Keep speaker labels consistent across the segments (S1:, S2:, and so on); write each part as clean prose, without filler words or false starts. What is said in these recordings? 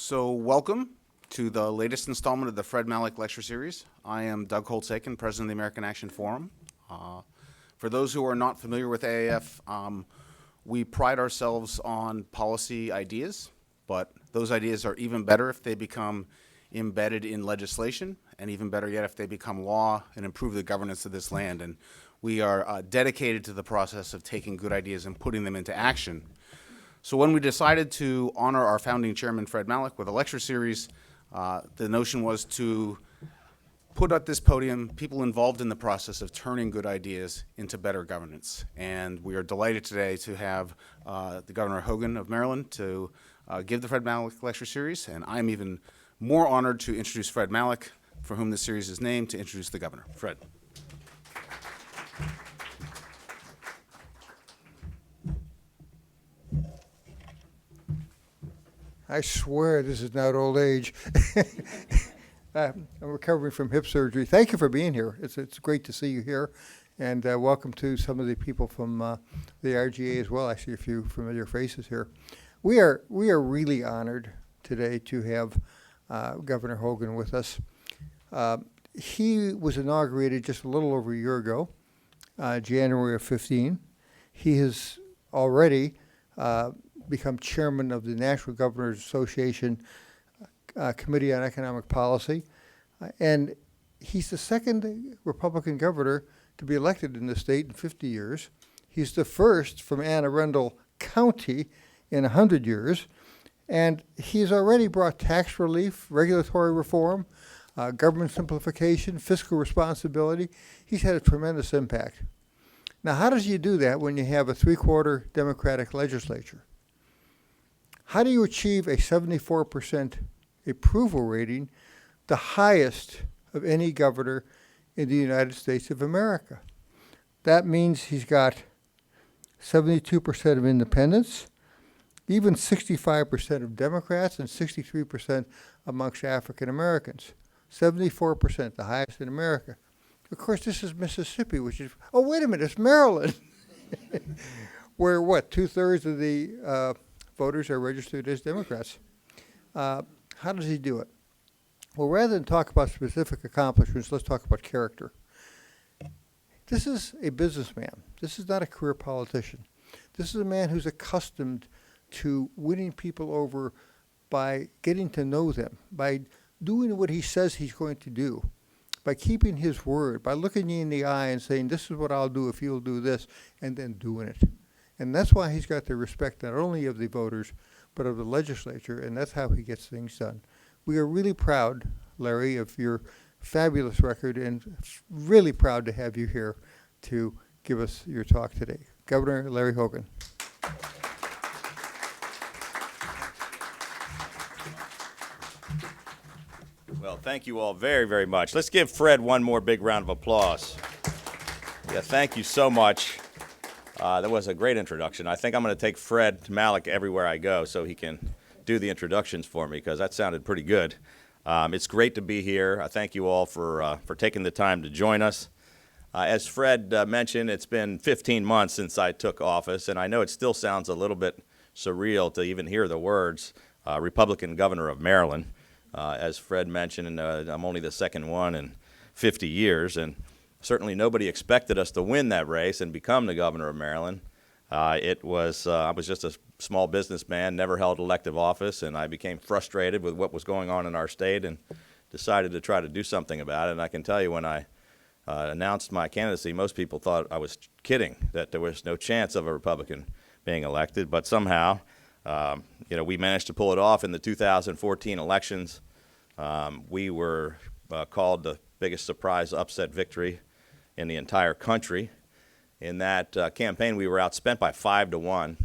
S1: So welcome to the latest installment of the Fred Malek Lecture Series. I am Doug Holtz-Aiken, President of the American Action Forum. For those who are not familiar with AAF, we pride ourselves on policy ideas, but those ideas are even better if they become embedded in legislation, and even better yet if they become law and improve the governance of this land. And we are dedicated to the process of taking good ideas and putting them into action. So when we decided to honor our founding chairman, Fred Malek, with a lecture series, the notion was to put at this podium people involved in the process of turning good ideas into better governance. And we are delighted today to have the Governor Hogan of Maryland to give the Fred Malek Lecture Series. And I'm even more honored to introduce Fred Malek, for whom this series is named, to introduce the Governor. Fred.
S2: I swear this is not old age. I'm recovering from hip surgery. Thank you for being here. It's great to see you here. And welcome to some of the people from the RGA as well. I see a few familiar faces here. We are really honored today to have Governor Hogan with us. He was inaugurated just a little over a year ago, January of 15. He has already become chairman of the National Governors Association Committee on Economic Policy. And he's the second Republican governor to be elected in the state in 50 years. He's the first from Anne Arundel County in 100 years. And he's already brought tax relief, regulatory reform, government simplification, fiscal responsibility. He's had a tremendous impact. Now, how does you do that when you have a three-quarter Democratic legislature? How do you achieve a 74% approval rating, the highest of any governor in the United States of America? That means he's got 72% of independents, even 65% of Democrats, and 63% amongst African Americans. 74%, the highest in America. Of course, this is Mississippi, which is, oh, wait a minute, it's Maryland, where what, 2/3 of the voters are registered as Democrats. How does he do it? Well, rather than talk about specific accomplishments, let's talk about character. This is a businessman. This is not a career politician. This is a man who's accustomed to winning people over by getting to know them, by doing what he says he's going to do, by keeping his word, by looking you in the eye and saying, this is what I'll do if you'll do this, and then doing it. And that's why he's got the respect not only of the voters, but of the legislature, and that's how he gets things done. We are really proud, Larry, of your fabulous record, and really proud to have you here to give us your talk today. Governor Larry Hogan.
S3: Well, thank you all very, very much. Let's give Fred one more big round of applause. Yeah, thank you so much. That was a great introduction. I think I'm going to take Fred Malek everywhere I go so he can do the introductions for me, because that sounded pretty good. It's great to be here. I thank you all for taking the time to join us. As Fred mentioned, it's been 15 months since I took office, and I know it still sounds a little bit surreal to even hear the words Republican Governor of Maryland. As Fred mentioned, I'm only the second one in 50 years, and certainly nobody expected us to win that race and become the governor of Maryland. I was just a small businessman, never held elective office, and I became frustrated with what was going on in our state and decided to try to do something about it. And I can tell you, when I announced my candidacy, most people thought I was kidding, that there was no chance of a Republican being elected. But somehow, we managed to pull it off in the 2014 elections. We were called the biggest surprise upset victory in the entire country. In that campaign, we were outspent by 5-1,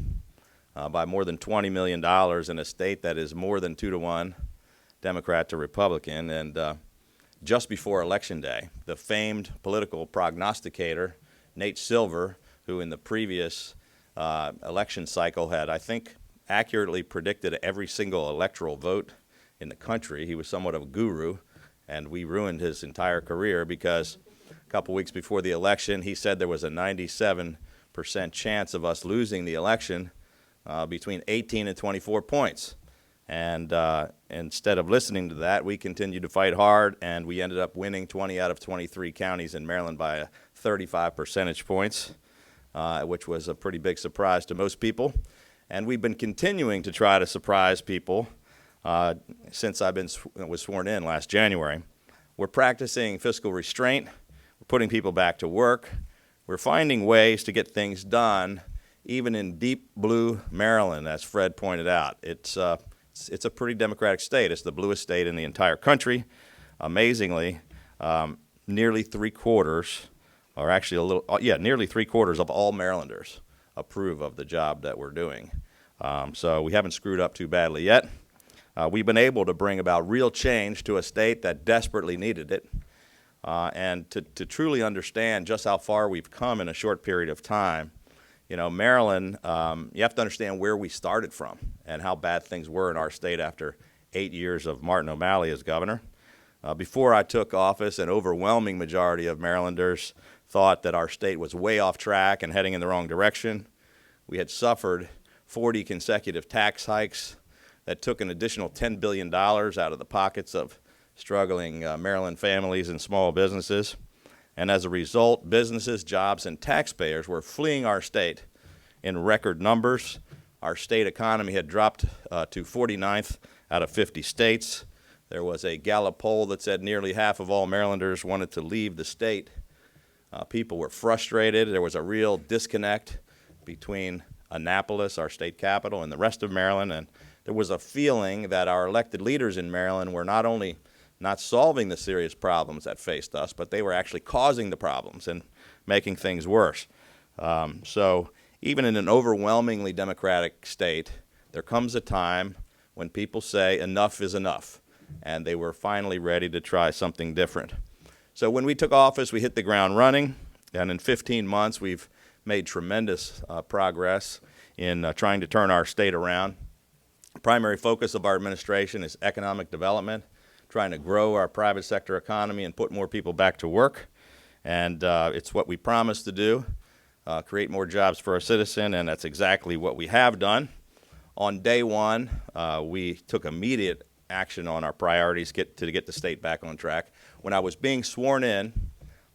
S3: by more than $20 million in a state that is more than 2-1 Democrat to Republican. And just before Election Day, the famed political prognosticator, Nate Silver, who in the previous election cycle had, I think, accurately predicted every single electoral vote in the country. He was somewhat of a guru, and we ruined his entire career because a couple weeks before the election, he said there was a 97% chance of us losing the election between 18 and 24 points. And instead of listening to that, we continued to fight hard, and we ended up winning 20 out of 23 counties in Maryland by 35 percentage points, which was a pretty big surprise to most people. And we've been continuing to try to surprise people since was sworn in last January. We're practicing fiscal restraint. We're putting people back to work. We're finding ways to get things done, even in deep blue Maryland, as Fred pointed out. It's a pretty democratic state. It's the bluest state in the entire country. Amazingly, nearly three-quarters, or actually nearly three-quarters of all Marylanders approve of the job that we're doing. So we haven't screwed up too badly yet. We've been able to bring about real change to a state that desperately needed it. And to truly understand just how far we've come in a short period of time, you know, Maryland, you have to understand where we started from and how bad things were in our state after 8 years of Martin O'Malley as governor. Before I took office, an overwhelming majority of Marylanders thought that our state was way off track and heading in the wrong direction. We had suffered 40 consecutive tax hikes that took an additional $10 billion out of the pockets of struggling Maryland families and small businesses. And as a result, businesses, jobs, and taxpayers were fleeing our state in record numbers. Our state economy had dropped to 49th out of 50 states. There was a Gallup poll that said nearly half of all Marylanders wanted to leave the state. People were frustrated. There was a real disconnect between Annapolis, our state capital, and the rest of Maryland. And there was a feeling that our elected leaders in Maryland were not only not solving the serious problems that faced us, but they were actually causing the problems and making things worse. So even in an overwhelmingly democratic state, there comes a time when people say enough is enough, and they were finally ready to try something different. So when we took office, we hit the ground running, and in 15 months, we've made tremendous progress in trying to turn our state around. The primary focus of our administration is economic development, trying to grow our private sector economy and put more people back to work. And it's what we promised to do, create more jobs for our citizen, and that's exactly what we have done. On day one, we took immediate action on our priorities to get the state back on track. When I was being sworn in,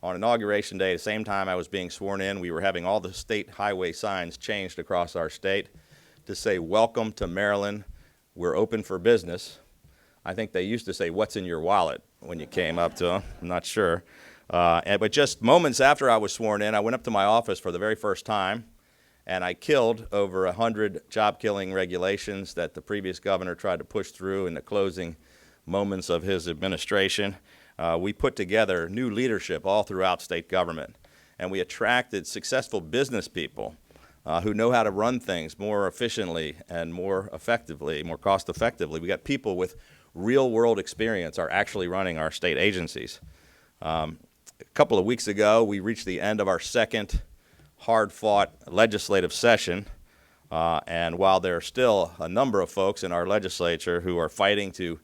S3: on Inauguration Day, the same time I was being sworn in, we were having all the state highway signs changed across our state to say, "Welcome to Maryland, we're open for business." I think they used to say, "What's in your wallet?" when you came up to them. I'm not sure. But just moments after I was sworn in, I went up to my office for the very first time, and I killed over 100 job-killing regulations that the previous governor tried to push through in the closing moments of his administration. We put together new leadership all throughout state government, and we attracted successful business people who know how to run things more efficiently and more effectively, more cost-effectively. We got people with real-world experience are actually running our state agencies. A couple of weeks ago, we reached the end of our second hard-fought legislative session, and while there are still a number of folks in our legislature who are fighting to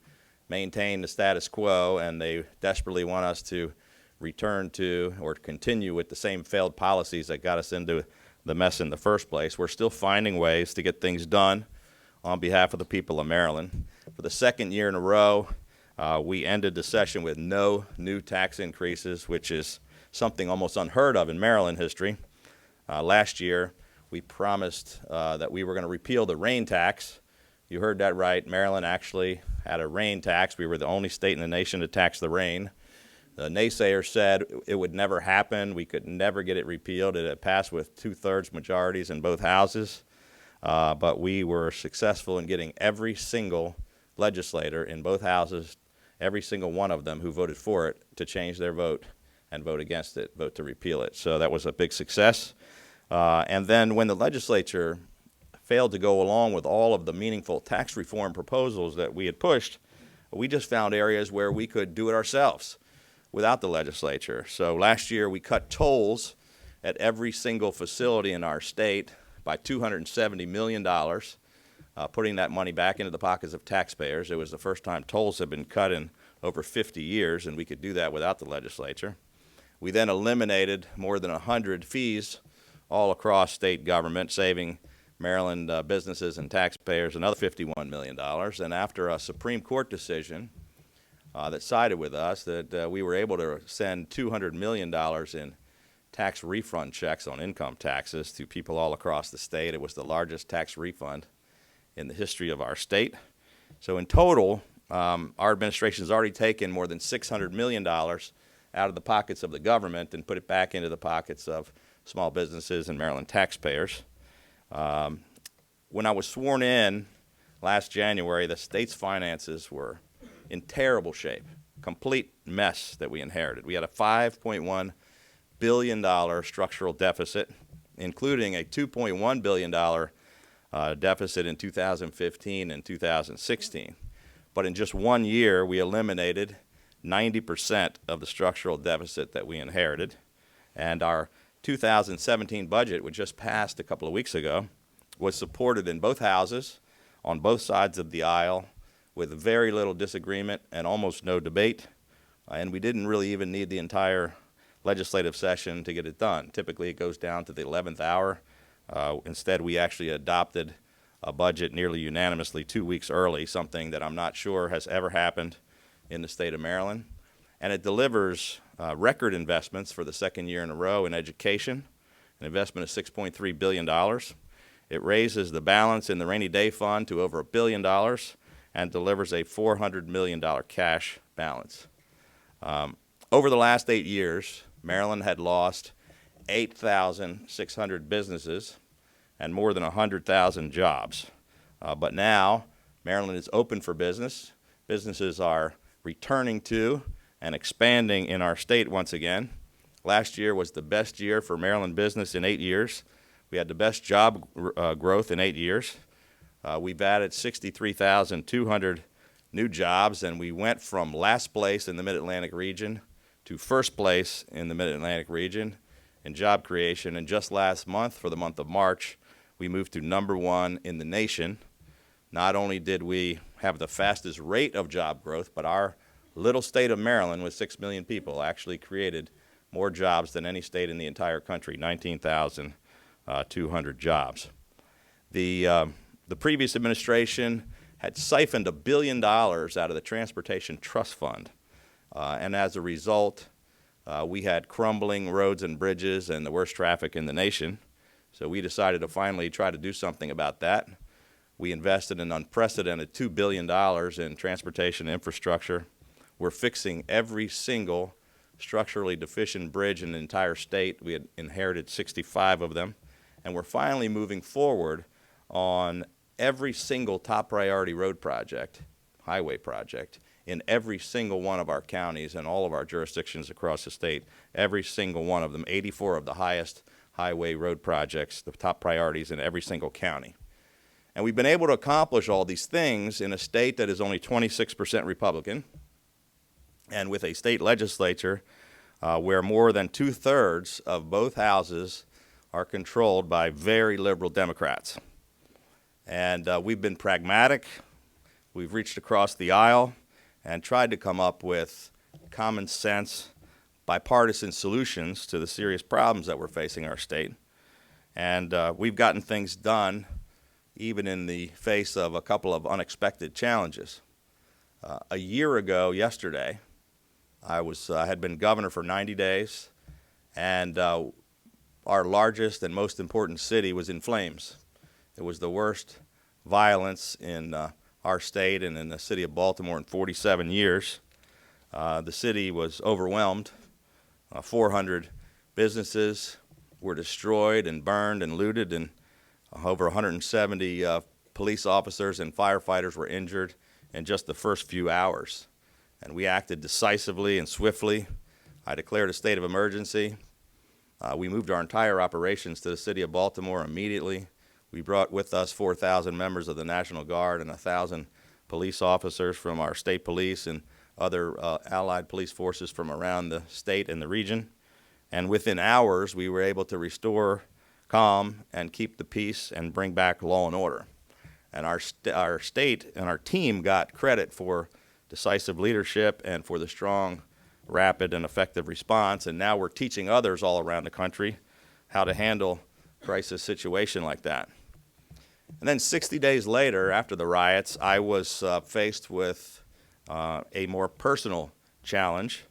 S3: maintain the status quo, and they desperately want us to return to or continue with the same failed policies that got us into the mess in the first place, we're still finding ways to get things done on behalf of the people of Maryland. For the second year in a row, we ended the session with no new tax increases, which is something almost unheard of in Maryland history. Last year, we promised that we were going to repeal the rain tax. You heard that right. Maryland actually had a rain tax. We were the only state in the nation to tax the rain. The naysayers said it would never happen. We could never get it repealed. It had passed with 2/3 majorities in both houses. But we were successful in getting every single legislator in both houses, every single one of them who voted for it, to change their vote and vote against it, vote to repeal it. So that was a big success. And then when the legislature failed to go along with all of the meaningful tax reform proposals that we had pushed, we just found areas where we could do it ourselves without the legislature. So last year we cut tolls at every single facility in our state by $270 million, putting that money back into the pockets of taxpayers. It was the first time tolls had been cut in over 50 years, and we could do that without the legislature. We then eliminated more than 100 fees all across state government, saving Maryland businesses and taxpayers another $51 million. And after a Supreme Court decision that sided with us, that we were able to send $200 million in tax refund checks on income taxes to people all across the state. It was the largest tax refund in the history of our state. So in total, our administration has already taken more than $600 million out of the pockets of the government and put it back into the pockets of small businesses and Maryland taxpayers. When I was sworn in last January, the state's finances were in terrible shape, complete mess that we inherited. We had a $5.1 billion structural deficit, including a $2.1 billion deficit in 2015 and 2016. But in just 1 year, we eliminated 90% of the structural deficit that we inherited. And our 2017 budget, which just passed a couple of weeks ago, was supported in both houses, on both sides of the aisle, with very little disagreement and almost no debate. And we didn't really even need the entire legislative session to get it done. Typically, it goes down to the 11th hour. Instead, we actually adopted a budget nearly unanimously 2 weeks early, something that I'm not sure has ever happened in the state of Maryland. And it delivers record investments for the second year in a row in education, an investment of $6.3 billion. It raises the balance in the rainy day fund to over $1 billion and delivers a $400 million cash balance. Over the last 8 years, Maryland had lost 8,600 businesses and more than 100,000 jobs. But now, Maryland is open for business. Businesses are returning to and expanding in our state once again. Last year was the best year for Maryland business in 8 years. We had the best job growth in 8 years. We've added 63,200 new jobs, and we went from last place in the Mid-Atlantic region to first place in the Mid-Atlantic region in job creation. And just last month, for the month of March, we moved to #1 in the nation. Not only did we have the fastest rate of job growth, but our little state of Maryland, with 6 million people, actually created more jobs than any state in the entire country, 19,200 jobs. The previous administration had siphoned $1 billion out of the Transportation Trust Fund. And as a result, we had crumbling roads and bridges and the worst traffic in the nation. So we decided to finally try to do something about that. We invested an unprecedented $2 billion in transportation infrastructure. We're fixing every single structurally deficient bridge in the entire state. We had inherited 65 of them. And we're finally moving forward on every single top priority road project, highway project, in every single one of our counties and all of our jurisdictions across the state, every single one of them, 84 of the highest highway road projects, the top priorities in every single county. And we've been able to accomplish all these things in a state that is only 26% Republican, and with a state legislature where more than 2/3 of both houses are controlled by very liberal Democrats. And we've been pragmatic. We've reached across the aisle and tried to come up with common sense, bipartisan solutions to the serious problems that we're facing in our state. And we've gotten things done even in the face of a couple of unexpected challenges. A year ago yesterday, I had been governor for 90 days, and our largest and most important city was in flames. It was the worst violence in our state and in the city of Baltimore in 47 years. The city was overwhelmed. 400 businesses were destroyed and burned and looted, and over 170 police officers and firefighters were injured in just the first few hours. And we acted decisively and swiftly. I declared a state of emergency. We moved our entire operations to the city of Baltimore immediately. We brought with us 4,000 members of the National Guard and 1,000 police officers from our state police and other allied police forces from around the state and the region. And within hours, we were able to restore calm and keep the peace and bring back law and order. And our state and our team got credit for decisive leadership and for the strong, rapid, and effective response. And now we're teaching others all around the country how to handle a crisis situation like that. And then 60 days later, after the riots, I was faced with a more personal challenge.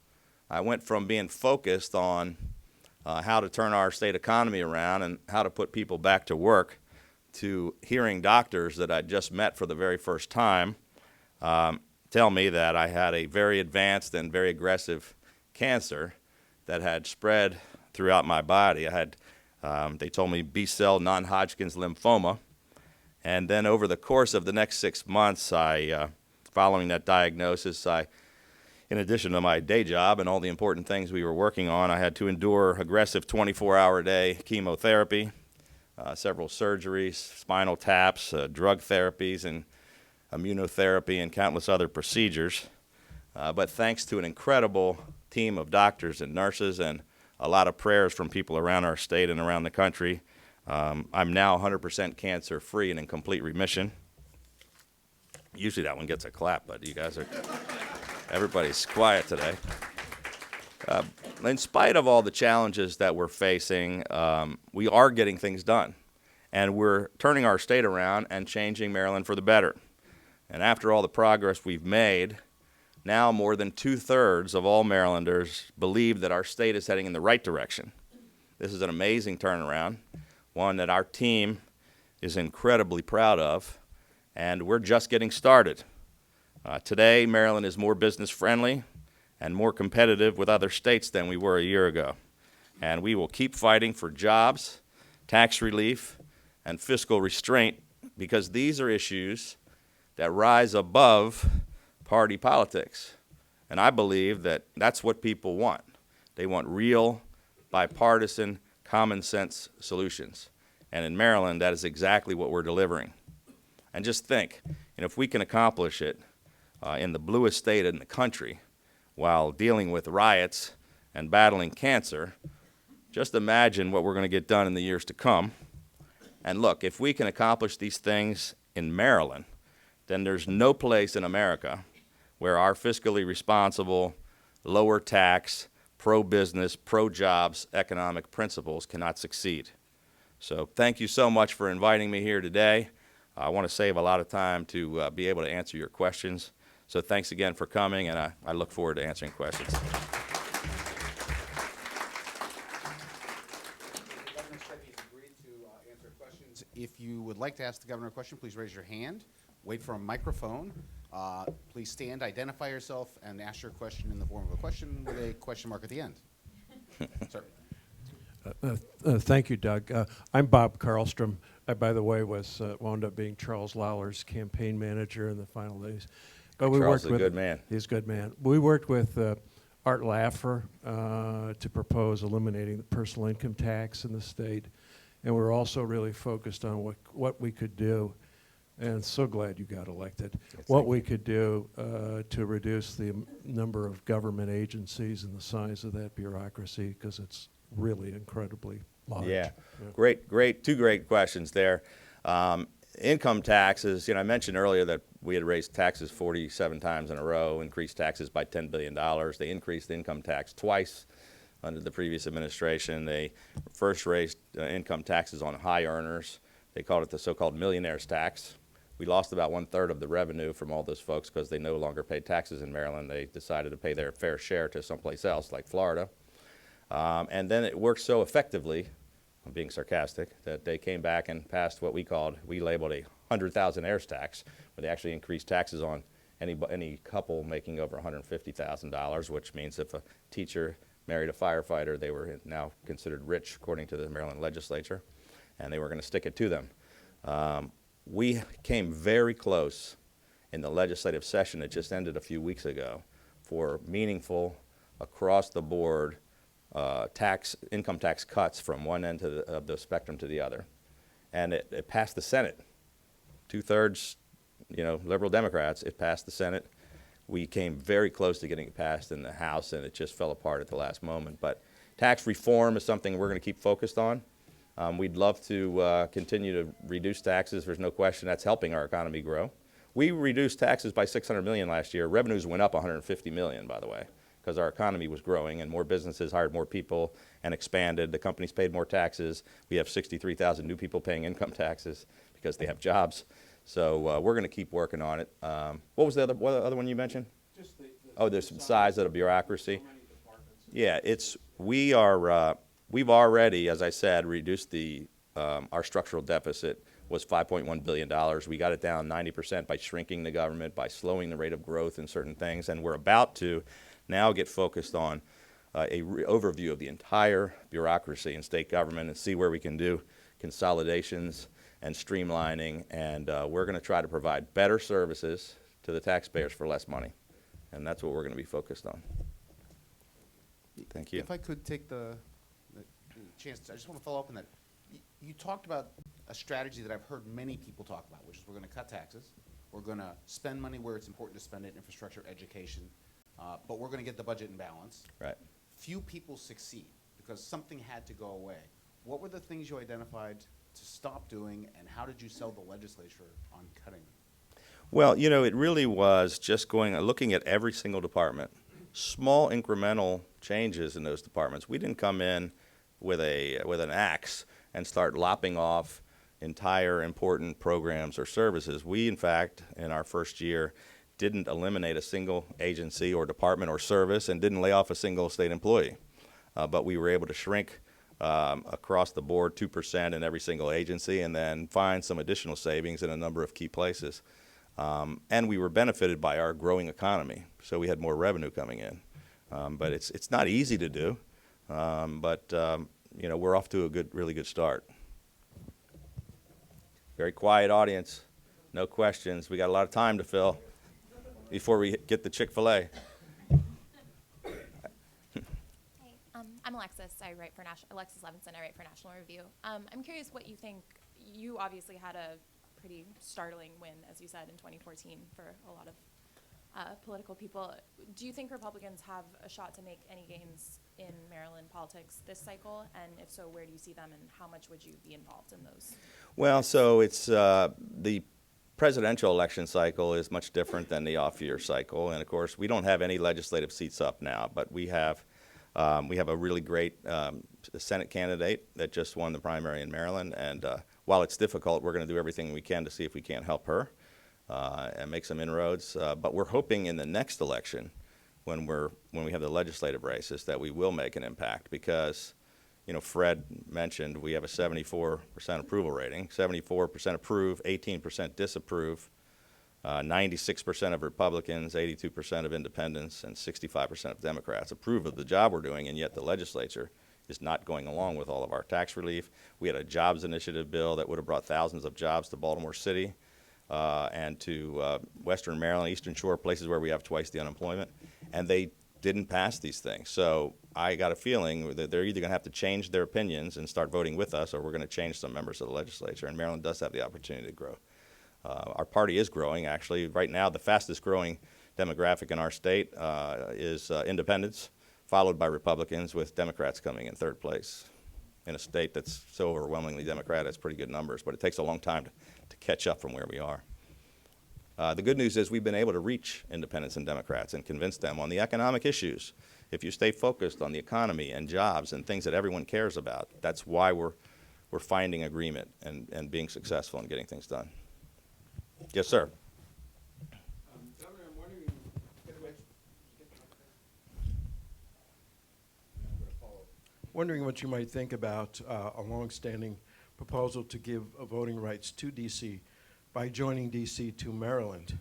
S3: I went from being focused on how to turn our state economy around and how to put people back to work to hearing doctors that I'd just met for the very first time tell me that I had a very advanced and very aggressive cancer that had spread throughout my body. I had, they told me, B-cell non-Hodgkin's lymphoma. And then over the course of the next 6 months, following that diagnosis, in addition to my day job and all the important things we were working on, I had to endure aggressive 24-hour-a-day chemotherapy, several surgeries, spinal taps, drug therapies, and immunotherapy, and countless other procedures. But thanks to an incredible team of doctors and nurses and a lot of prayers from people around our state and around the country, I'm now 100% cancer-free and in complete remission. Usually that one gets a clap, but you guys are, everybody's quiet today. In spite of all the challenges that we're facing, we are getting things done. And we're turning our state around and changing Maryland for the better. And after all the progress we've made, now more than 2/3 of all Marylanders believe that our state is heading in the right direction. This is an amazing turnaround, one that our team is incredibly proud of, and we're just getting started. Today, Maryland is more business-friendly and more competitive with other states than we were a year ago. And we will keep fighting for jobs, tax relief, and fiscal restraint, because these are issues that rise above party politics. And I believe that that's what people want. They want real, bipartisan, common sense solutions. And in Maryland, that is exactly what we're delivering. And just think, if we can accomplish it in the bluest state in the country while dealing with riots and battling cancer, just imagine what we're going to get done in the years to come. And look, if we can accomplish these things in Maryland, then there's no place in America where our fiscally responsible, lower tax, pro-business, pro-jobs economic principles cannot succeed. So thank you so much for inviting me here today. I want to save a lot of time to be able to answer your questions. So thanks again for coming, and I look forward to answering questions.
S1: If you would like to ask the governor a question, please raise your hand. Wait for a microphone. Please stand, identify yourself, and ask your question in the form of a question with a question mark at the end. Sir.
S4: Thank you, Doug. I'm Bob Karlstrom. I, by the way, wound up being Charles Lawler's campaign manager in the final days. But we
S3: Charles
S4: worked
S3: is a
S4: with,
S3: good man.
S4: He's a good man. We worked with Art Laffer to propose eliminating the personal income tax in the state, and we're also really focused on what we could do. And so glad you got elected. What we could do to reduce the number of government agencies and the size of that bureaucracy, because it's really incredibly large.
S3: Yeah. Great, two great questions there. Income taxes, I mentioned earlier that we had raised taxes 47 times in a row, increased taxes by $10 billion. They increased income tax twice under the previous administration. They first raised income taxes on high earners. They called it the so-called Millionaires Tax. We lost about 1/3 of the revenue from all those folks because they no longer paid taxes in Maryland. They decided to pay their fair share to someplace else, like Florida. And then it worked so effectively, I'm being sarcastic, that they came back and passed what we labeled a 100,000 heirs tax, where they actually increased taxes on any couple making over $150,000, which means if a teacher married a firefighter, they were now considered rich according to the Maryland legislature, and they were going to stick it to them. We came very close in the legislative session that just ended a few weeks ago for meaningful, across-the-board income tax cuts from one end of the spectrum to the other. And it passed the Senate. 2/3, liberal Democrats. It passed the Senate. We came very close to getting it passed in the House, and it just fell apart at the last moment. But tax reform is something we're going to keep focused on. We'd love to continue to reduce taxes. There's no question that's helping our economy grow. We reduced taxes by $600 million last year. Revenues went up $150 million, by the way. because our economy was growing and more businesses hired more people and expanded. The companies paid more taxes. We have 63,000 new people paying income taxes because they have jobs. So we're going to keep working on it. What was the other one you mentioned?
S4: Just
S3: Oh, there's some size of the bureaucracy. Yeah, we've already, as I said, reduced our structural deficit was $5.1 billion. We got it down 90% by shrinking the government, by slowing the rate of growth in certain things, and we're about to now get focused on overview of the entire bureaucracy in state government and see where we can do consolidations and streamlining, and we're going to try to provide better services to the taxpayers for less money, and that's what we're going to be focused on. Thank you.
S1: If I could take the chance, I just want to follow up on that. You talked about a strategy that I've heard many people talk about, which is we're going to cut taxes, we're going to spend money where it's important to spend it, infrastructure, education, but we're going to get the budget in balance.
S3: Right.
S1: Few people succeed because something had to go away. What were the things you identified to stop doing, and how did you sell the legislature on cutting them?
S3: Well, you know, it really was just looking at every single department, small incremental changes in those departments. We didn't come in with an axe and start lopping off entire important programs or services. We, in fact, in our first year, didn't eliminate a single agency or department or service and didn't lay off a single state employee. But we were able to shrink across the board 2% in every single agency and then find some additional savings in a number of key places. And we were benefited by our growing economy, so we had more revenue coming in. But it's not easy to do, you know, we're off to a really good start. Very quiet audience, no questions. We got a lot of time to fill before we get the Chick-fil-A.
S5: I'm Alexis. I write for Alexis Levinson. I write for National Review. I'm curious what you think. You obviously had a pretty startling win, as you said, in 2014 for a lot of political people. Do you think Republicans have a shot to make any gains in Maryland politics this cycle? And if so, where do you see them, and how much would you be involved in those?
S3: Well, so it's the presidential election cycle is much different than the off-year cycle, and of course, we don't have any legislative seats up now, but we have a really great Senate candidate that just won the primary in Maryland, and while it's difficult, we're going to do everything we can to see if we can't help her and make some inroads. But we're hoping in the next election, when we have the legislative races, that we will make an impact because, you know, Fred mentioned we have a 74% approval rating, 74% approve, 18% disapprove, 96% of Republicans, 82% of independents, and 65% of Democrats approve of the job we're doing, and yet the legislature is not going along with all of our tax relief. We had a jobs initiative bill that would have brought thousands of jobs to Baltimore City and to Western Maryland, Eastern Shore, places where we have twice the unemployment, and they didn't pass these things. So I got a feeling that they're either going to have to change their opinions and start voting with us, or we're going to change some members of the legislature, and Maryland does have the opportunity to grow. Our party is growing, actually. Right now, the fastest growing demographic in our state is independents, followed by Republicans, with Democrats coming in third place. In a state that's so overwhelmingly Democratic, it's pretty good numbers, but it takes a long time to catch up from where we are. The good news is we've been able to reach independents and Democrats and convince them on the economic issues. If you stay focused on the economy and jobs and things that everyone cares about, that's why we're finding agreement and being successful in getting things done. Yes, sir.
S4: Governor, I'm wondering what you might think about a longstanding proposal to give voting rights to D.C. by joining D.C. to Maryland,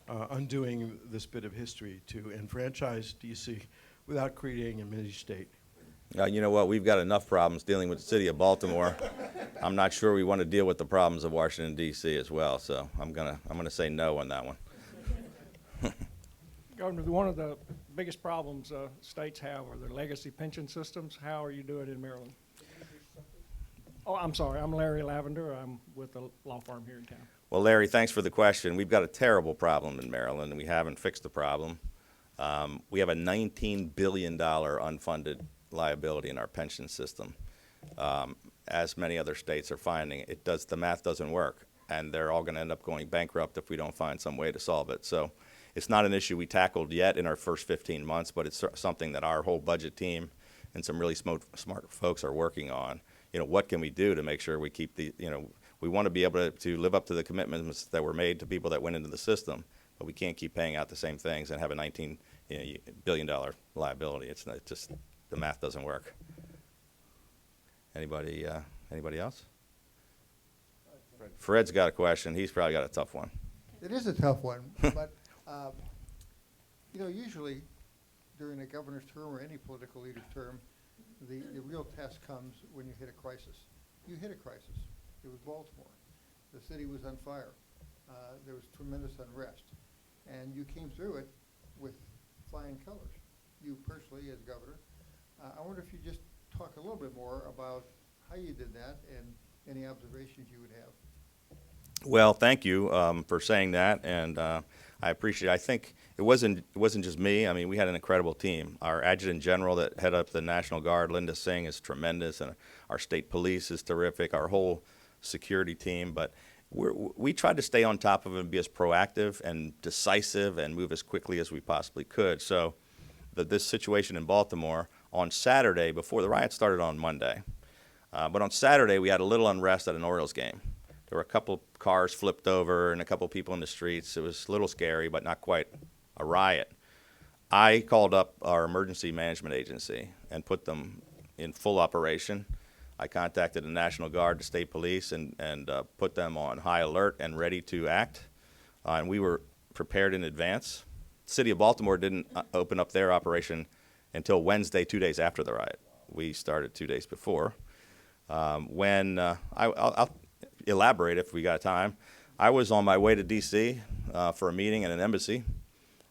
S4: undoing this bit of history to enfranchise D.C. without creating a mini-state.
S3: You know what? We've got enough problems dealing with the city of Baltimore. I'm not sure we want to deal with the problems of Washington, D.C. as well, so I'm gonna say no on that one.
S6: Governor, one of the biggest problems states have are their legacy pension systems. How are you doing in Maryland? Oh, I'm sorry. I'm Larry Lavender. I'm with a law firm here in town.
S3: Well, Larry, thanks for the question. We've got a terrible problem in Maryland, and we haven't fixed the problem. We have a $19 billion unfunded liability in our pension system. As many other states are finding, the math doesn't work, and they're all going to end up going bankrupt if we don't find some way to solve it. So It's not an issue we tackled yet in our first 15 months, but it's something that our whole budget team and some really smart folks are working on. You know, what can we do to make sure we keep the, you know, we want to be able to live up to the commitments that were made to people that went into the system, but we can't keep paying out the same things and have a $19 billion liability. It's not, just the math doesn't work. Anybody else? Fred's got a question. He's probably got a tough one.
S2: It is a tough one, but, you know, usually during a governor's term or any political leader's term, the real test comes when you hit a crisis. You hit a crisis. It was Baltimore. The city was on fire. There was tremendous unrest. And you came through it with flying colors. You personally, as governor. I wonder if you just talk a little bit more about how you did that and any observations you would have.
S3: Well, thank you for saying that, and I appreciate it. I think it wasn't just me. I mean, we had an incredible team. Our Adjutant General that head up the National Guard, Linda Singh, is tremendous, and our state police is terrific, our whole security team. But we tried to stay on top of it and be as proactive and decisive and move as quickly as we possibly could. So this situation in Baltimore on Saturday, before the riot started on Monday, but on Saturday we had a little unrest at an Orioles game. There were a couple cars flipped over and a couple people in the streets. It was a little scary, but not quite a riot. I called up our emergency management agency and put them in full operation. I contacted the National Guard, the state police, and put them on high alert and ready to act. And we were prepared in advance. The city of Baltimore didn't open up their operation until Wednesday, 2 days after the riot. We started 2 days before. I'll elaborate if we got time. I was on my way to D.C. For a meeting at an embassy.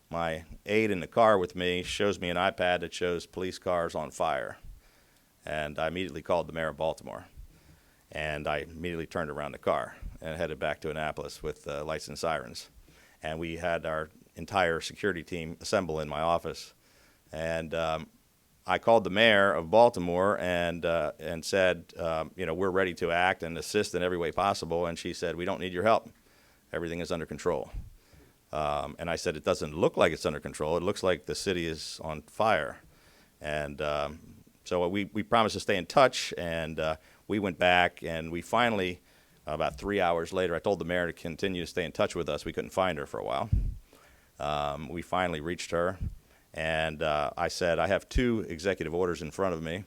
S3: My aide in the car with me shows me an iPad that shows police cars on fire. And I immediately called the mayor of Baltimore. And I immediately turned around the car and headed back to Annapolis with lights and sirens. And we had our entire security team assemble in my office. And I called the mayor of Baltimore and said, you know, we're ready to act and assist in every way possible. And she said, we don't need your help. Everything is under control. And I said, it doesn't look like it's under control. It looks like the city is on fire. And so we promised to stay in touch, and we went back, and we finally, about 3 hours later, I told the mayor to continue to stay in touch with us. We couldn't find her for a while. We finally reached her. And I said, I have 2 executive orders in front of me.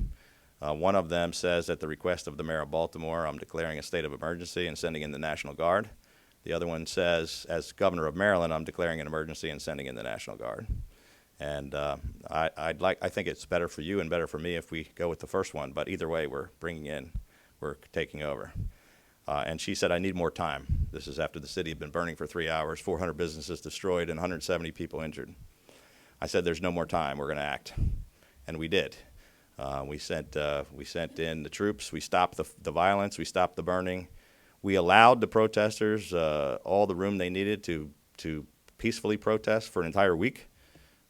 S3: One of them says, at the request of the mayor of Baltimore, I'm declaring a state of emergency and sending in the National Guard. The other one says, as governor of Maryland, I'm declaring an emergency and sending in the National Guard. And I think it's better for you and better for me if we go with the first one. But either way, we're taking over. And she said, I need more time. This is after the city had been burning for 3 hours, 400 businesses destroyed, and 170 people injured. I said, there's no more time. We're going to act. And we did. We sent in the troops. We stopped the violence. We stopped the burning. We allowed the protesters all the room they needed to peacefully protest for an entire week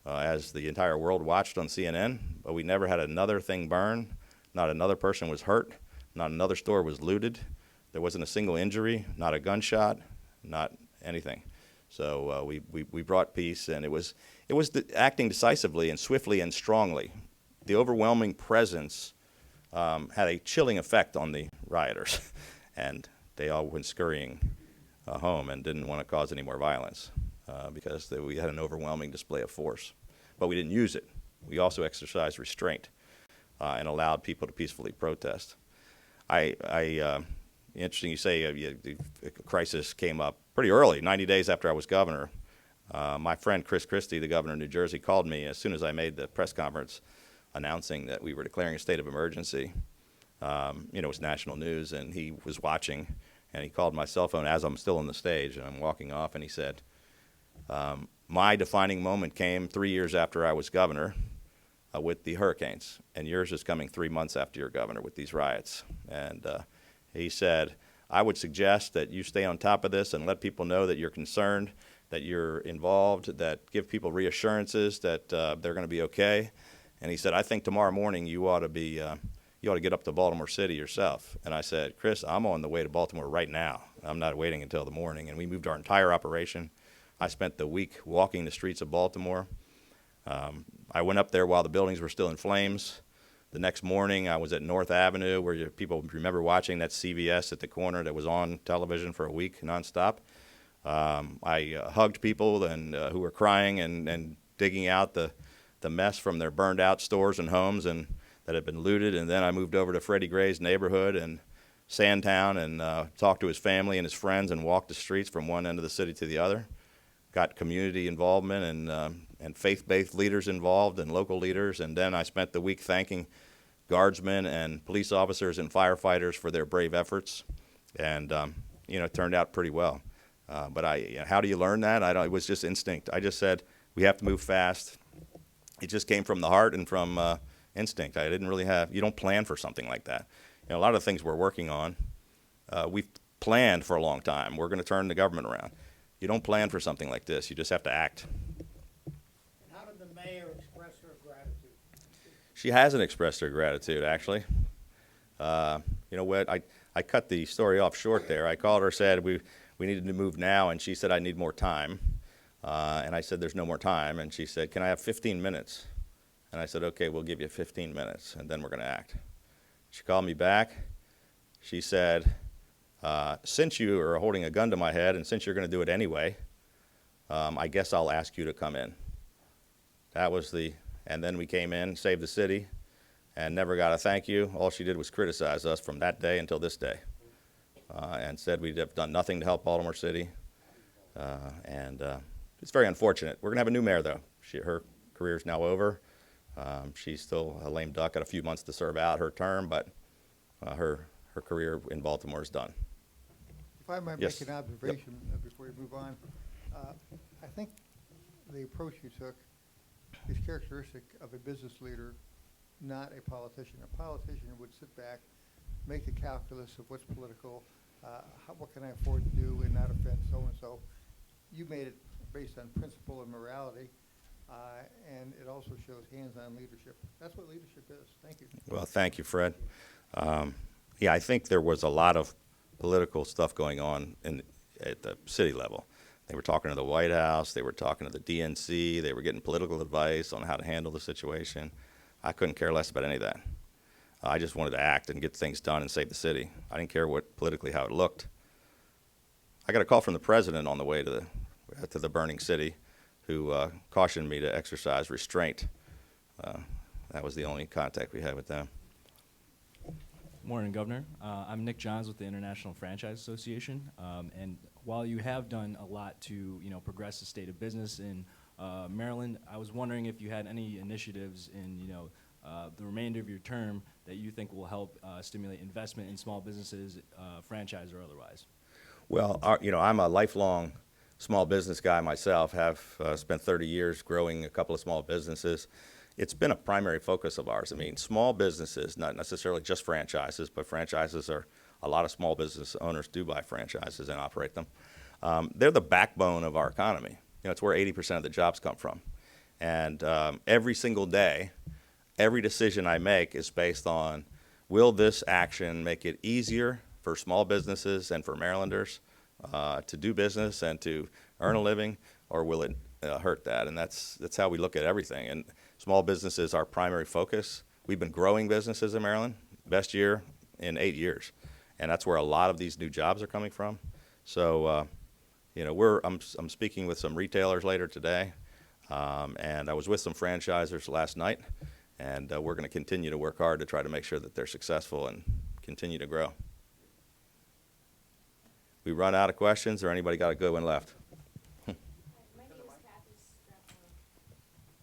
S3: as the entire world watched on CNN. But we never had another thing burn. Not another person was hurt. Not another store was looted. There wasn't a single injury, not a gunshot, not anything. So we brought peace, and it was acting decisively and swiftly and strongly. The overwhelming presence had a chilling effect on the rioters, and they all went scurrying home and didn't want to cause any more violence because we had an overwhelming display of force. But we didn't use it. We also exercised restraint and allowed people to peacefully protest. Interesting you say the crisis came up pretty early, 90 days after I was governor. My friend Chris Christie, the governor of New Jersey, called me as soon as I made the press conference announcing that we were declaring a state of emergency. It was national news, and he was watching, and he called my cell phone as I'm still on the stage, and I'm walking off, and he said, my defining moment came 3 years after I was governor with the hurricanes, and yours is coming 3 months after you're governor with these riots. And he said, I would suggest that you stay on top of this and let people know that you're concerned, that you're involved, that give people reassurances that they're going to be okay. And he said, I think tomorrow morning you ought to get up to Baltimore City yourself. And I said, Chris, I'm on the way to Baltimore right now. I'm not waiting until the morning. And we moved our entire operation, I spent the week walking the streets of Baltimore. I went up there while the buildings were still in flames. The next morning, I was at North Avenue, where people remember watching that CVS at the corner that was on television for a week nonstop. I hugged people who were crying and digging out the mess from their burned out stores and homes and that had been looted. And then I moved over to Freddie Gray's neighborhood in Sandtown and talked to his family and his friends and walked the streets from one end of the city to the other. Got community involvement and faith-based leaders involved and local leaders. And then I spent the week thanking guardsmen and police officers and firefighters for their brave efforts. And, it turned out pretty well. But how do you learn that? It was just instinct. I just said, we have to move fast. It just came from the heart and from instinct. I didn't really you don't plan for something like that. A lot of the things we're working on, we've planned for a long time. We're going to turn the government around. You don't plan for something like this. You just have to act.
S7: And how did the mayor express her gratitude?
S3: She hasn't expressed her gratitude, actually. You know what? I cut the story off short there. I called her, said we needed to move now, and she said, I need more time. And I said, there's no more time. And she said, can I have 15 minutes? And I said, okay, we'll give you 15 minutes, and then we're going to act. She called me back. She said, since you are holding a gun to my head and since you're going to do it anyway, I guess I'll ask you to come in. That was and then we came in, saved the city, and never got a thank you. All she did was criticize us from that day until this day, and said we'd have done nothing to help Baltimore City. It's very unfortunate. We're going to have a new mayor, though. Her career is now over. She's still a lame duck, got a few months to serve out her term, but her career in Baltimore is done.
S2: If I might
S3: Yes.
S2: make an observation before we move on, I think the approach you took is characteristic of a business leader, not a politician. A politician would sit back, make the calculus of what's political, what can I afford to do and not offend so-and-so. You made it based on principle and morality, and it also shows hands-on leadership. That's what leadership is. Thank you.
S3: Well, thank you, Fred. Yeah, I think there was a lot of political stuff going on at the city level. They were talking to the White House. They were talking to the DNC. They were getting political advice on how to handle the situation. I couldn't care less about any of that. I just wanted to act and get things done and save the city. I didn't care politically how it looked. I got a call from the president on the way to the burning city, who cautioned me to exercise restraint. That was the only contact we had with them.
S8: Morning, Governor. I'm Nick Johns with the International Franchise Association, and while you have done a lot to, progress the state of business in Maryland, I was wondering if you had any initiatives in, the remainder of your term that you think will help stimulate investment in small businesses, franchise or otherwise.
S3: Well, I'm a lifelong small business guy myself. Have spent 30 years growing a couple of small businesses. It's been a primary focus of ours. I mean, small businesses, not necessarily just franchises, but franchises are, a lot of small business owners do buy franchises and operate them. They're the backbone of our economy. It's where 80% of the jobs come from. And every single day, every decision I make is based on, will this action make it easier for small businesses and for Marylanders to do business and to earn a living, or will it hurt that? And that's how we look at everything. And small business is our primary focus. We've been growing businesses in Maryland, best year in 8 years. And that's where a lot of these new jobs are coming from. So, I'm speaking with some retailers later today, and I was with some franchisors last night, and we're going to continue to work hard to try to make sure that they're successful and continue to grow. We run out of questions, or anybody got a good one left?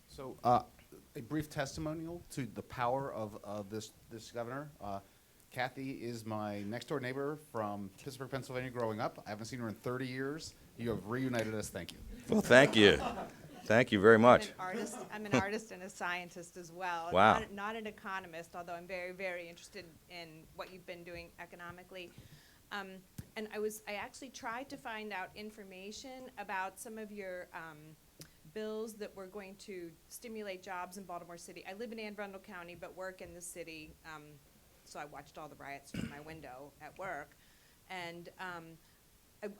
S1: So, a brief testimonial to the power of this governor. Kathy is my next-door neighbor from Pittsburgh, Pennsylvania, growing up. I haven't seen her in 30 years. You have reunited us. Thank you.
S3: Well, thank you. Thank you very much.
S9: I'm an artist and a scientist as well.
S3: Wow.
S9: Not an economist, although I'm very, very interested in what you've been doing economically. And I actually tried to find out information about some of your bills that were going to stimulate jobs in Baltimore City. I live in Anne Arundel County, but work in the city, so I watched all the riots from my window at work. And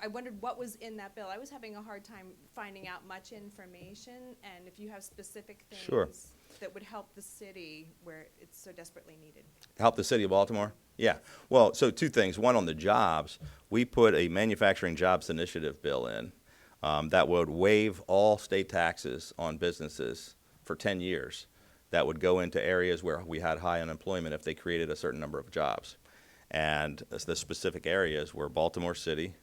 S9: I wondered what was in that bill. I was having a hard time finding out much information, and if you have specific things
S3: Sure.
S9: that would help the city where it's so desperately needed.
S3: Help the city of Baltimore? Yeah. Well, so two things. One, on the jobs, we put a manufacturing jobs initiative bill in that would waive all state taxes on businesses for 10 years. That would go into areas where we had high unemployment if they created a certain number of jobs. And the specific areas were Baltimore City,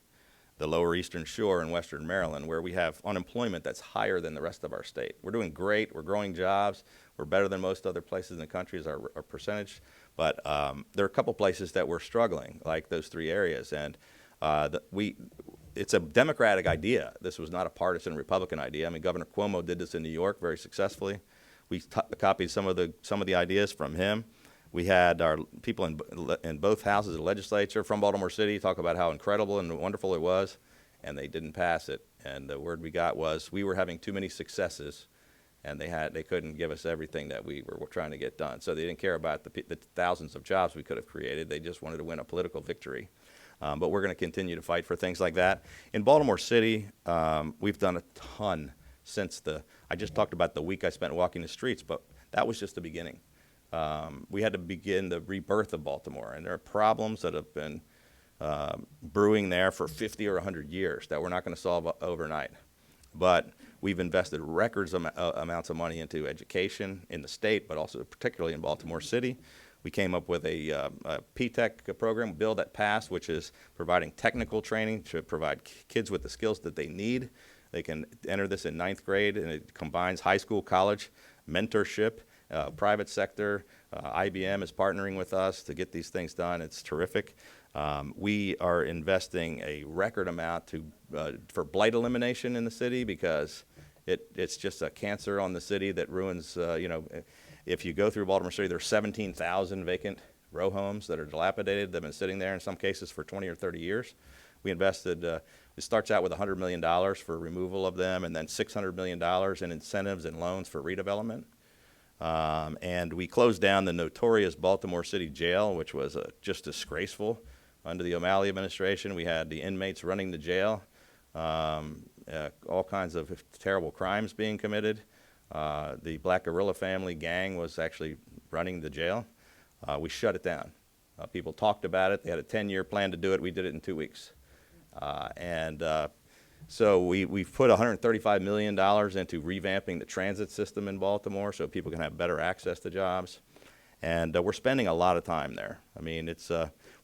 S3: the Lower Eastern Shore, and Western Maryland, where we have unemployment that's higher than the rest of our state. We're doing great. We're growing jobs. We're better than most other places in the country as our percentage. But there are a couple places that we're struggling, like those three areas. And it's a Democratic idea. This was not a partisan Republican idea. I mean, Governor Cuomo did this in New York very successfully. We copied some of the ideas from him. We had our people in both houses of the legislature from Baltimore City talk about how incredible and wonderful it was, and they didn't pass it. And the word we got was we were having too many successes, and they couldn't give us everything that we were trying to get done. So they didn't care about the thousands of jobs we could have created. They just wanted to win a political victory. But we're going to continue to fight for things like that. In Baltimore City, we've done a ton since I just talked about the week I spent walking the streets, but that was just the beginning. We had to begin the rebirth of Baltimore, and there are problems that have been brewing there for 50 or 100 years that we're not going to solve overnight. But we've invested records amounts of money into education in the state, but also particularly in Baltimore City. We came up with a P-TECH program, bill that passed, which is providing technical training to provide kids with the skills that they need. They can enter this in 9th grade, and it combines high school, college, mentorship, private sector. IBM is partnering with us to get these things done. It's terrific. We are investing a record amount for blight elimination in the city because it's just a cancer on the city that ruins, if you go through Baltimore City, there's 17,000 vacant row homes that are dilapidated. They've been sitting there in some cases for 20 or 30 years. We invested, it starts out with $100 million for removal of them and then $600 million in incentives and loans for redevelopment. And we closed down the notorious Baltimore City Jail, which was just disgraceful. Under the O'Malley administration, we had the inmates running the jail, all kinds of terrible crimes being committed. The Black Guerrilla family gang was actually running the jail. We shut it down. People talked about it. They had a 10-year plan to do it. We did it in 2 weeks. So we've put $135 million into revamping the transit system in Baltimore so people can have better access to jobs. And we're spending a lot of time there. I mean,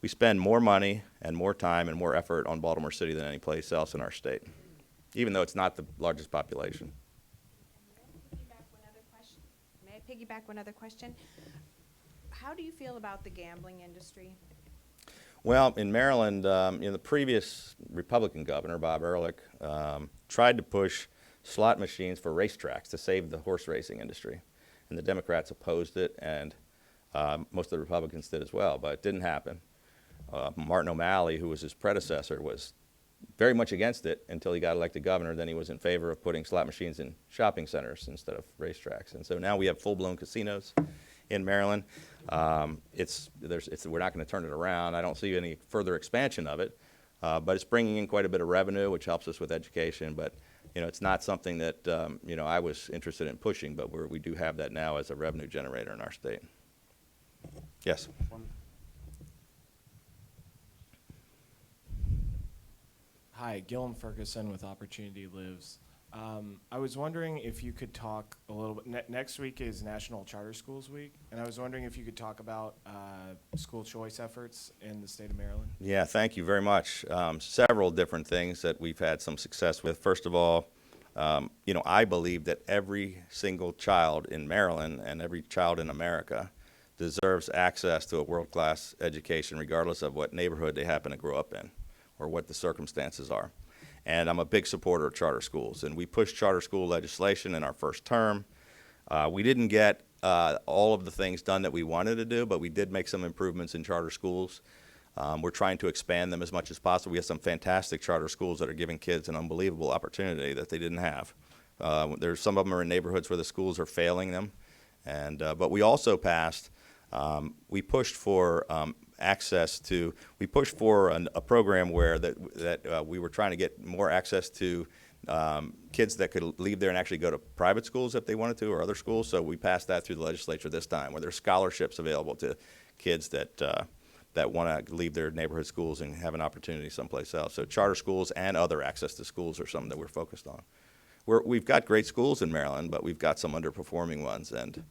S3: we spend more money and more time and more effort on Baltimore City than any place else in our state, even though it's not the largest population.
S9: May I piggyback one other question? How do you feel about the gambling industry?
S3: Well, in Maryland, the previous Republican governor, Bob Ehrlich, tried to push slot machines for racetracks to save the horse racing industry. And the Democrats opposed it, and most of the Republicans did as well, but it didn't happen. Martin O'Malley, who was his predecessor, was very much against it until he got elected governor. Then he was in favor of putting slot machines in shopping centers instead of racetracks. And so now we have full-blown casinos in Maryland. We're not going to turn it around. I don't see any further expansion of it, but it's bringing in quite a bit of revenue, which helps us with education. But it's not something that I was interested in pushing, but we do have that now as a revenue generator in our state. Yes.
S10: Hi, Gilliam Ferguson with Opportunity Lives. I was wondering if you could talk a little bit. Next week is National Charter Schools Week, and I was wondering if you could talk about school choice efforts in the state of Maryland.
S3: Yeah, thank you very much. Several different things that we've had some success with. First of all, I believe that every single child in Maryland and every child in America deserves access to a world-class education regardless of what neighborhood they happen to grow up in or what the circumstances are. And I'm a big supporter of charter schools, and we pushed charter school legislation in our first term. We didn't get all of the things done that we wanted to do, but we did make some improvements in charter schools. We're trying to expand them as much as possible. We have some fantastic charter schools that are giving kids an unbelievable opportunity that they didn't have. There's some of them are in neighborhoods where the schools are failing them, but we also passed. We pushed for access to, we pushed for a program where we were trying to get more access to kids that could leave there and actually go to private schools if they wanted to, or other schools. So we passed that through the legislature this time, where there's scholarships available to kids that want to leave their neighborhood schools and have an opportunity someplace else. So charter schools and other access to schools are something that we're focused on. We've got great schools in Maryland, but we've got some underperforming ones, and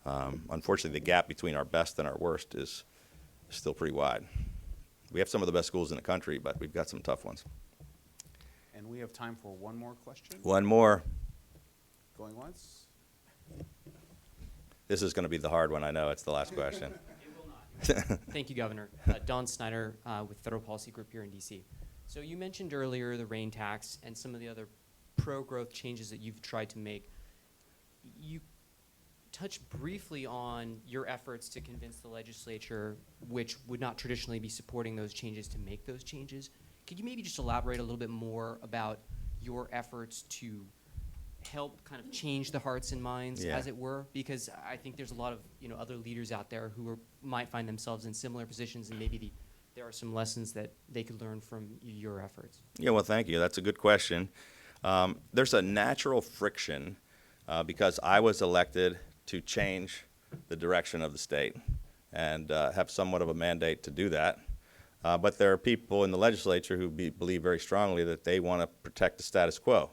S3: unfortunately the gap between our best and our worst is still pretty wide. We have some of the best schools in the country, but we've got some tough ones.
S1: And we have time for one more question.
S3: One more.
S1: Going once.
S3: This is going to be the hard one, I know. It's the last question.
S11: Thank you, Governor. Don Snyder with Federal Policy Group here in D.C. So you mentioned earlier the rain tax and some of the other pro-growth changes that you've tried to make. You touched briefly on your efforts to convince the legislature, which would not traditionally be supporting those changes, to make those changes. Could you maybe just elaborate a little bit more about your efforts to help kind of change the hearts and minds, as it were? Because I think there's a lot of other leaders out there who might find themselves in similar positions, and maybe there are some lessons that they could learn from your efforts.
S3: Yeah, well, thank you. That's a good question. There's a natural friction because I was elected to change the direction of the state and have somewhat of a mandate to do that. But there are people in the legislature who believe very strongly that they want to protect the status quo.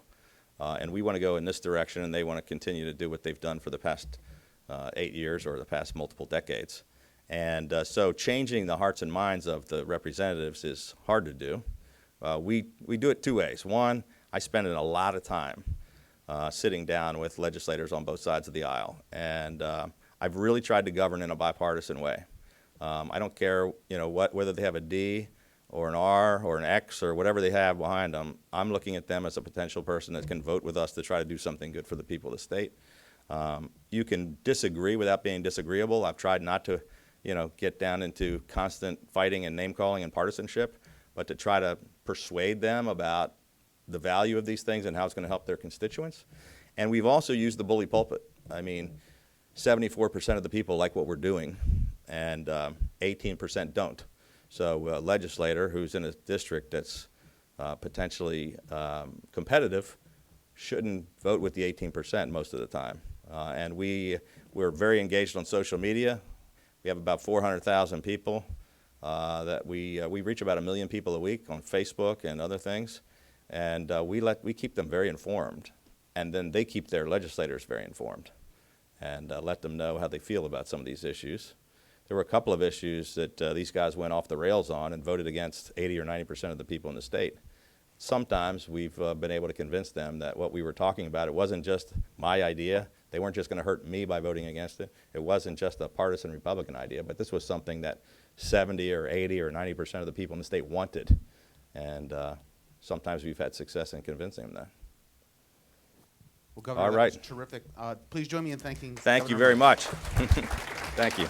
S3: And we want to go in this direction, and they want to continue to do what they've done for the past 8 years or the past multiple decades. And so changing the hearts and minds of the representatives is hard to do. We do it two ways. One, I spend a lot of time sitting down with legislators on both sides of the aisle. And I've really tried to govern in a bipartisan way. I don't care, whether they have a D or an R or an X or whatever they have behind them. I'm looking at them as a potential person that can vote with us to try to do something good for the people of the state. You can disagree without being disagreeable. I've tried not to, get down into constant fighting and name-calling and partisanship, but to try to persuade them about the value of these things and how it's going to help their constituents. And we've also used the bully pulpit. I mean, 74% of the people like what we're doing, and 18% don't. So a legislator who's in a district that's potentially competitive shouldn't vote with the 18% most of the time. And we're very engaged on social media. We have about 400,000 people that we reach about 1 million people a week on Facebook and other things. And we keep them very informed. And then they keep their legislators very informed and let them know how they feel about some of these issues. There were a couple of issues that these guys went off the rails on and voted against 80 or 90% of the people in the state. Sometimes we've been able to convince them that what we were talking about, it wasn't just my idea. They weren't just going to hurt me by voting against it. It wasn't just a partisan Republican idea, but this was something that 70 or 80 or 90% of the people in the state wanted. And sometimes we've had success in convincing them that.
S1: Well, Governor,
S3: All
S1: that
S3: right.
S1: was terrific. Please join me in thanking.
S3: Thank you
S1: Governor
S3: very
S1: Malek.
S3: much. Thank you.